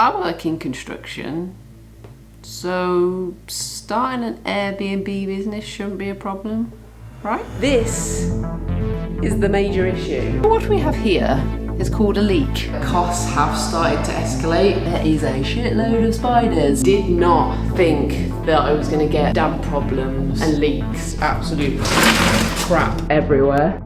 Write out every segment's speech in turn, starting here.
I work in construction, so starting an Airbnb business shouldn't be a problem, right? This is the major issue. What we have here is called a leak. Costs have started to escalate. There is a shitload of spiders. Did not think that I was gonna get damp problems and leaks. Absolute crap everywhere.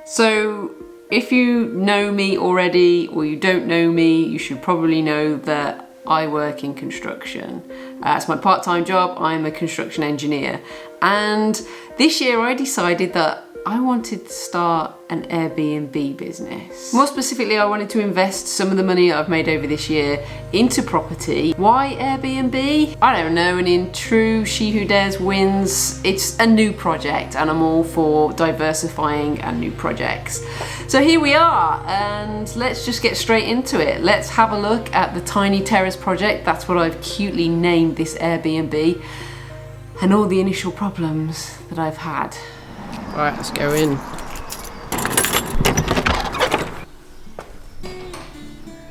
So if you know me already or you don't know me, you should probably know that I work in construction. It's my part-time job. I'm a construction engineer. And this year I decided that I wanted to start an Airbnb business. More specifically, I wanted to invest some of the money I've made over this year into property. Why Airbnb? I don't know, and in true She Who Dares wins, it's a new project and I'm all for diversifying and new projects. So here we are, and let's just get straight into it. Let's have a look at the Tiny Terrace project. That's what I've cutely named this Airbnb, and all the initial problems that I've had. Right, let's go in.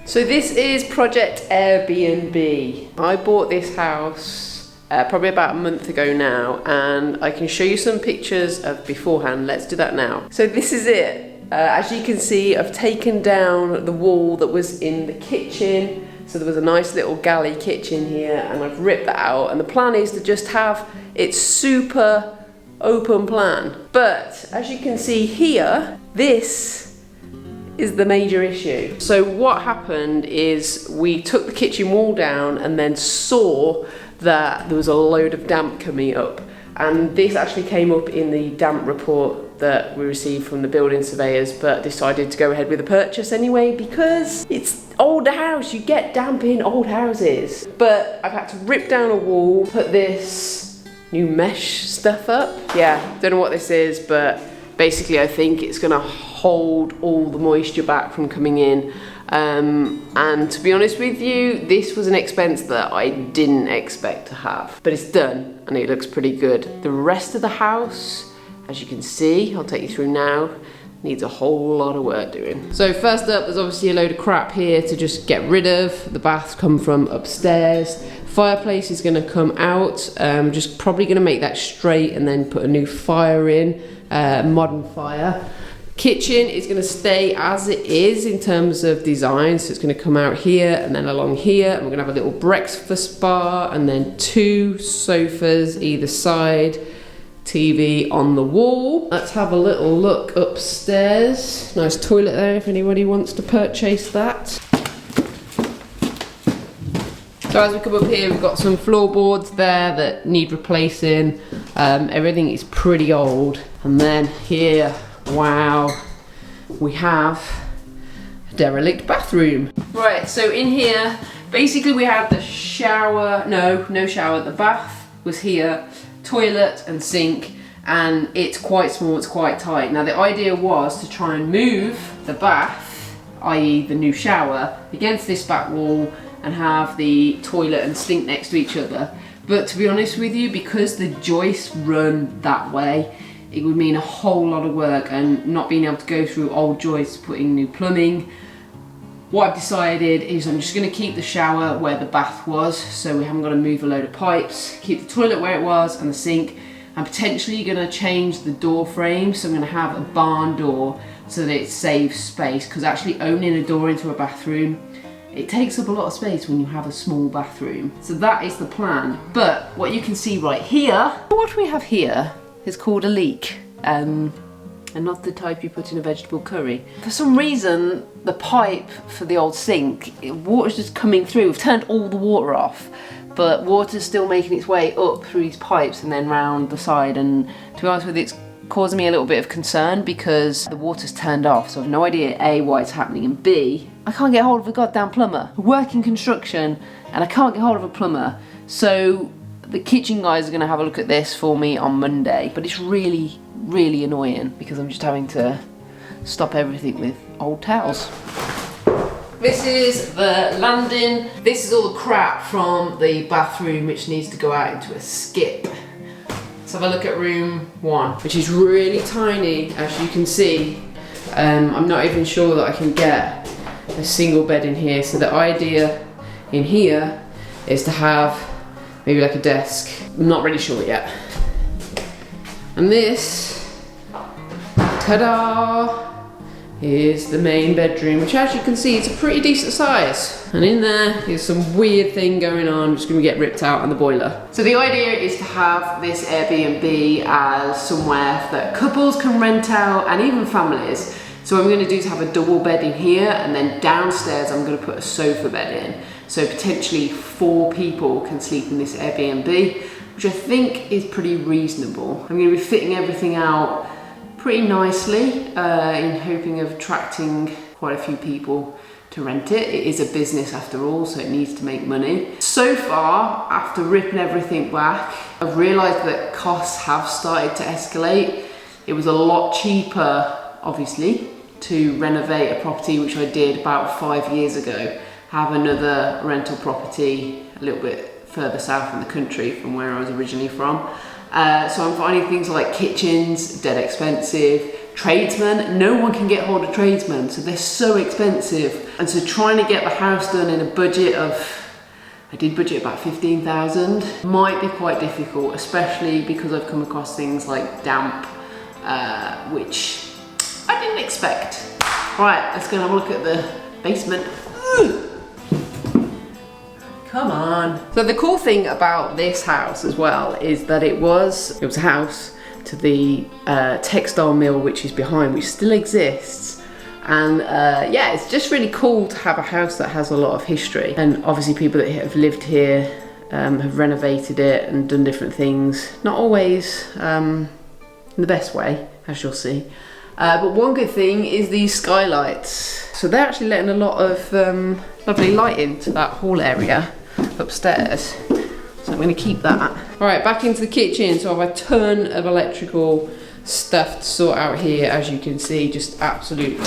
So this is Project Airbnb. I bought this house probably about a month ago now, and I can show you some pictures of beforehand. Let's do that now. So this is it. As you can see, I've taken down the wall that was in the kitchen. So there was a nice little galley kitchen here, and I've ripped that out. And the plan is to just have it super open plan. But as you can see here, this is the major issue. So what happened is we took the kitchen wall down and then saw that there was a load of damp coming up. And this actually came up in the damp report that we received from the building surveyors, but decided to go ahead with the purchase anyway because it's old house, you get damp in old houses. But I've had to rip down a wall, put this new mesh stuff up. Yeah, don't know what this is, but basically I think it's gonna hold all the moisture back from coming in. And to be honest with you, this was an expense that I didn't expect to have, but it's done and it looks pretty good. The rest of the house, as you can see, I'll take you through now, needs a whole lot of work doing. So first up, there's obviously a load of crap here to just get rid of. The baths come from upstairs. Fireplace is gonna come out. Just probably gonna make that straight and then put a new fire in, modern fire. Kitchen is gonna stay as it is in terms of design. So it's gonna come out here and then along here. And we're gonna have a little breakfast bar and then 2 sofas either side. TV on the wall. Let's have a little look upstairs. Nice toilet there if anybody wants to purchase that. So as we come up here, we've got some floorboards there that need replacing. Everything is pretty old. And then here, wow, we have a derelict bathroom. Right, so in here, basically we had the shower, no shower, the bath was here, toilet and sink, and it's quite small, it's quite tight. Now the idea was to try and move the bath, i.e. the new shower, against this back wall and have the toilet and sink next to each other. But to be honest with you, because the joists run that way, it would mean a whole lot of work and not being able to go through old joists, putting new plumbing. What I've decided is I'm just going to keep the shower where the bath was, so we haven't got to move a load of pipes, keep the toilet where it was and the sink. I'm potentially going to change the door frame, so I'm going to have a barn door so that it saves space, because actually owning a door into a bathroom, it takes up a lot of space when you have a small bathroom. So that is the plan. But what you can see right here, what we have here is called a leak. And not the type you put in a vegetable curry. For some reason, the pipe for the old sink, water's just coming through. We've turned all the water off, but water's still making its way up through these pipes and then round the side. And to be honest with you, it's causing me a little bit of concern because the water's turned off, so I've no idea A, why it's happening, and B, I can't get hold of a goddamn plumber. I work in construction and I can't get hold of a plumber. So the kitchen guys are gonna have a look at this for me on Monday, but it's really annoying because I'm just having to stop everything with old towels. This is the landing. This is all the crap from the bathroom which needs to go out into a skip. Let's have a look at room 1, which is really tiny, as you can see. I'm not even sure that I can get a single bed in here, so the idea in here is to have maybe like a desk. I'm not really sure yet. And this, ta-da, is the main bedroom, which as you can see, it's a pretty decent size. And in there is some weird thing going on, which is gonna get ripped out on the boiler. So the idea is to have this Airbnb as somewhere that couples can rent out, and even families. So what I'm gonna do is have a double bed in here, and then downstairs I'm gonna put a sofa bed in. So potentially 4 people can sleep in this Airbnb, which I think is pretty reasonable. I'm gonna be fitting everything out pretty nicely in hoping of attracting quite a few people to rent it. It is a business after all, so it needs to make money. So far, after ripping everything back, I've realised that costs have started to escalate. It was a lot cheaper, obviously, to renovate a property, which I did about 5 years ago, have another rental property a little bit further south in the country from where I was originally from. So I'm finding things like kitchens, dead expensive, tradesmen, no one can get hold of tradesmen, so they're so expensive. And so trying to get the house done in a budget of, I did budget about 15,000, might be quite difficult, especially because I've come across things like damp, which I didn't expect. Right, let's go and have a look at the basement. Ugh. Come on. So the cool thing about this house as well is that it was a house to the textile mill, which is behind, which still exists. And yeah, it's just really cool to have a house that has a lot of history. And obviously people that have lived here have renovated it and done different things. Not always in the best way, as you'll see. But one good thing is these skylights. So they're actually letting a lot of lovely light into that hall area upstairs. So I'm going to keep that. Alright, back into the kitchen. So I have a ton of electrical stuff to sort out here. As you can see, just absolute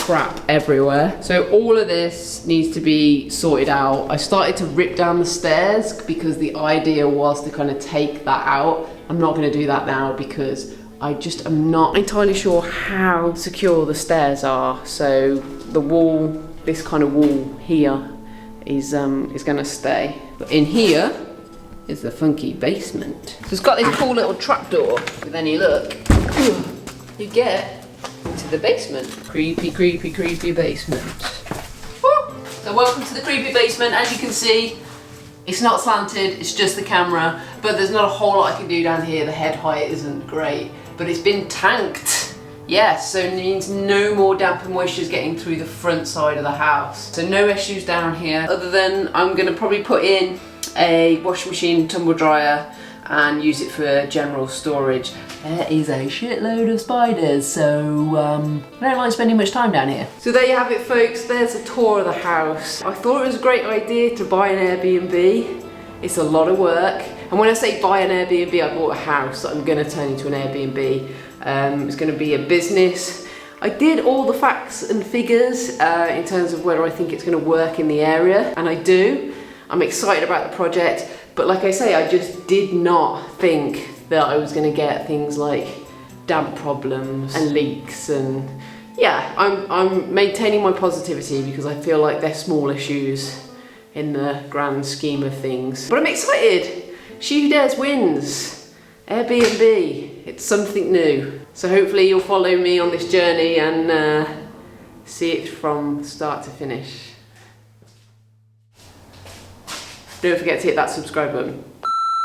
crap everywhere. So all of this needs to be sorted out. I started to rip down the stairs because the idea was to kind of take that out. I'm not going to do that now because I just am not entirely sure how secure the stairs are. So the wall, this kind of wall here, is going to stay. But in here is the funky basement. So it's got this cool little trapdoor. But then you look, you get into the basement. Creepy, creepy, creepy basement. Woo! So welcome to the creepy basement. As you can see, it's not slanted, it's just the camera, but there's not a whole lot I can do down here. The head height isn't great, but it's been tanked. Yes, so it means no more damp and moisture is getting through the front side of the house. So no issues down here, other than I'm gonna probably put in a washing machine, tumble dryer, and use it for general storage. There is a shitload of spiders, so I don't like spending much time down here. So there you have it, folks. There's a tour of the house. I thought it was a great idea to buy an Airbnb. It's a lot of work. And when I say buy an Airbnb, I bought a house that I'm gonna turn into an Airbnb. It's gonna be a business. I did all the facts and figures in terms of whether I think it's gonna work in the area, and I do. I'm excited about the project, but like I say, I just did not think that I was gonna get things like damp problems and leaks, and yeah, I'm maintaining my positivity because I feel like they're small issues in the grand scheme of things. But I'm excited. She Who Dares wins. Airbnb, it's something new. So hopefully you'll follow me on this journey and see it from start to finish. Don't forget to hit that subscribe button.